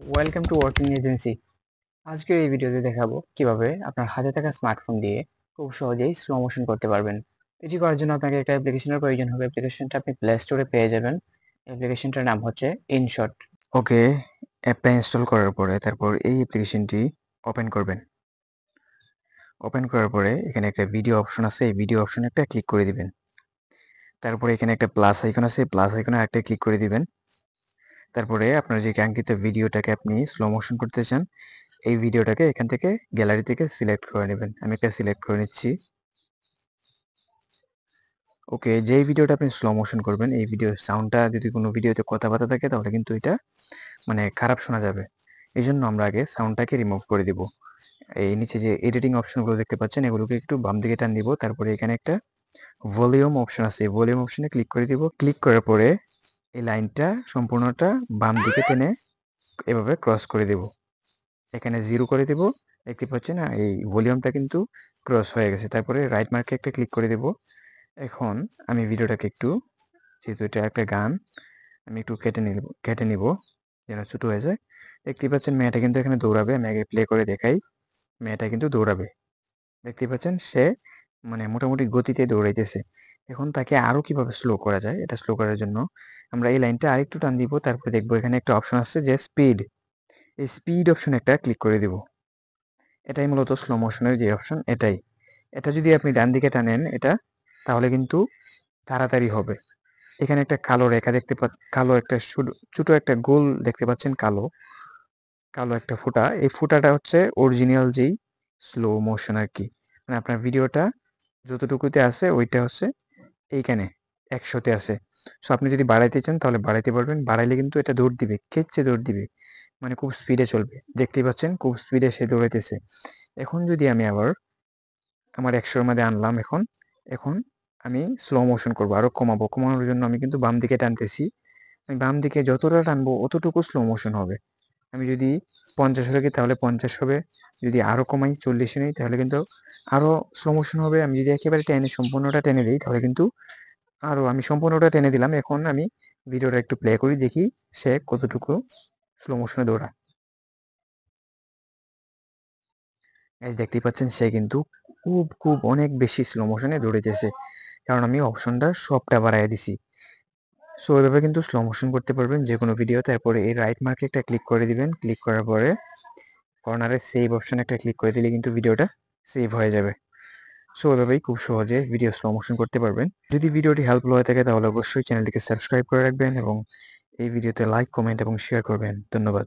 Welcome to working agency. আজকের এই ভিডিওতে দেখাবো কিভাবে আপনার হাতে থাকা স্মার্টফোন দিয়ে খুব সহজেই স্লো মোশন করতে পারবেন। এটি করার জন্য আপনাকে একটা অ্যাপ্লিকেশনের প্রয়োজন হবে। অ্যাপ্লিকেশনটা আপনি প্লে স্টোরে পেয়ে যাবেন। অ্যাপ্লিকেশনটার নাম হচ্ছে ইনশট। ওকে, অ্যাপটা ইনস্টল করার পরে তারপর এই অ্যাপ্লিকেশনটি ওপেন করবেন। ওপেন করার পরে এখানে একটা ভিডিও অপশন আছে, এই ভিডিও অপশনে একটা ক্লিক করে দিবেন। তারপরে এখানে একটা প্লাস আইকন আছে, প্লাস আইকনে একটা ক্লিক করে দিবেন। তারপরে আপনার যে কাঙ্ক্ষিত ভিডিওটাকে আপনি স্লো মোশন করতে চান, এই ভিডিওটাকে এখান থেকে গ্যালারি থেকে সিলেক্ট করে নেবেন। আমি একটা সিলেক্ট করে নিচ্ছি। ওকে, যেই ভিডিওটা আপনি স্লো মোশন করবেন, এই ভিডিওর সাউন্ডটা যদি কোনো ভিডিওতে কথাবার্তা থাকে তাহলে কিন্তু এটা খারাপ শোনা যাবে। এই জন্য আমরা আগে সাউন্ডটাকে রিমুভ করে দিব। এই নিচে যে এডিটিং অপশনগুলো দেখতে পাচ্ছেন, এগুলোকে একটু বাম দিকে টান দিব। তারপরে এখানে একটা ভলিউম অপশন আছে, ভলিউম অপশনে ক্লিক করে দিব। ক্লিক করার পরে এই লাইনটা সম্পূর্ণটা বাম দিকে টেনে এভাবে ক্রস করে দেব। এখানে 0 করে দেব। দেখতে পাচ্ছেন না, এই ভলিউমটা কিন্তু ক্রস হয়ে গেছে। তারপরে রাইট মার্কে একটা ক্লিক করে দেব। এখন আমি ভিডিওটাকে একটু, যেহেতু এটা একটা গান, আমি একটু কেটে নিব যেন ছোট হয়ে যায়। দেখতে পাচ্ছেন মেয়েটা কিন্তু এখানে দৌড়াবে। আমি আগে প্লে করে দেখাই। মেয়েটা কিন্তু দৌড়াবে। দেখতে পাচ্ছেন সে মোটামুটি গতিতে দৌড়াইতেছে। এখন তাকে আরো কিভাবে স্লো করা যায়, এটা স্লো করার জন্য আমরা এই লাইনটা আরেকটু টান দিব। তারপরে দেখবো এখানে একটা অপশন আছে যে স্পিড। এই স্পিড অপশনে একটা ক্লিক করে দিব। এটাই মূলত স্লো মোশনের যে অপশন, এটাই। এটা যদি আপনি ডান দিকে টানেন এটা, তাহলে কিন্তু তাড়াতাড়ি হবে। এখানে একটা কালো রেখা দেখতে পাচ্ছেন, কালো একটা ছোট একটা গোল দেখতে পাচ্ছেন, কালো কালো একটা ফুটা। এই ফুটাটা হচ্ছে অরিজিনাল যেই স্লো মোশন আর কি। আপনার ভিডিওটা যতটুকুতে আছে ওইটা হচ্ছে এইখানে 100-তে আছে। সো আপনি যদি বাড়াইতে চান তাহলে বাড়াইতে পারবেন। বাড়াইলে কিন্তু এটা দৌড় দিবে, খেচ্ছে দৌড় দিবে, খুব স্পিডে চলবে। দেখতেই পাচ্ছেন খুব স্পিডে সে দৌড়াইতেছে। এখন যদি আমি আবার আমার 100-এর মধ্যে আনলাম, এখন এখন আমি স্লো মোশন করবো, আরো কমাবো। কমানোর জন্য আমি কিন্তু বাম দিকে টানতেছি। আমি বাম দিকে যতটা টানবো অতটুকু স্লো মোশন হবে। আমি যদি 50 রাখি তাহলে 50 হবে। যদি আরো কমাই 40 নেই তাহলে কিন্তু আরো স্লো মোশন হবে। আমি যদি একেবারে টেনে সম্পূর্ণটা টেনে দিই তাহলে কিন্তু আরো, আমি সম্পূর্ণটা টেনে দিলাম। এখন আমি ভিডিওটা একটু প্লে করি, দেখি সে কতটুকু স্লো মোশনে দৌড়ায়। দেখতেই পাচ্ছেন সে কিন্তু খুব খুব অনেক বেশি স্লো মোশনে দৌড়াইতেছে, কারণ আমি অপশনটা সবটা বাড়াই দিছি। সো এভাবে কিন্তু স্লো মোশন করতে পারবেন যে কোনো ভিডিও। তারপরে এই রাইট মার্কে একটা ক্লিক করে দিবেন। ক্লিক করার পরে কর্নারে সেভ অপশন একটা ক্লিক করে দিলে কিন্তু ভিডিওটা সেভ হয়ে যাবে। সো এভাবেই খুব সহজে ভিডিও স্লো মোশন করতে পারবেন। যদি ভিডিওটি হেল্পফুল হয়ে থাকে তাহলে অবশ্যই চ্যানেলটিকে সাবস্ক্রাইব করে রাখবেন এবং এই ভিডিওতে লাইক, কমেন্ট এবং শেয়ার করবেন। ধন্যবাদ।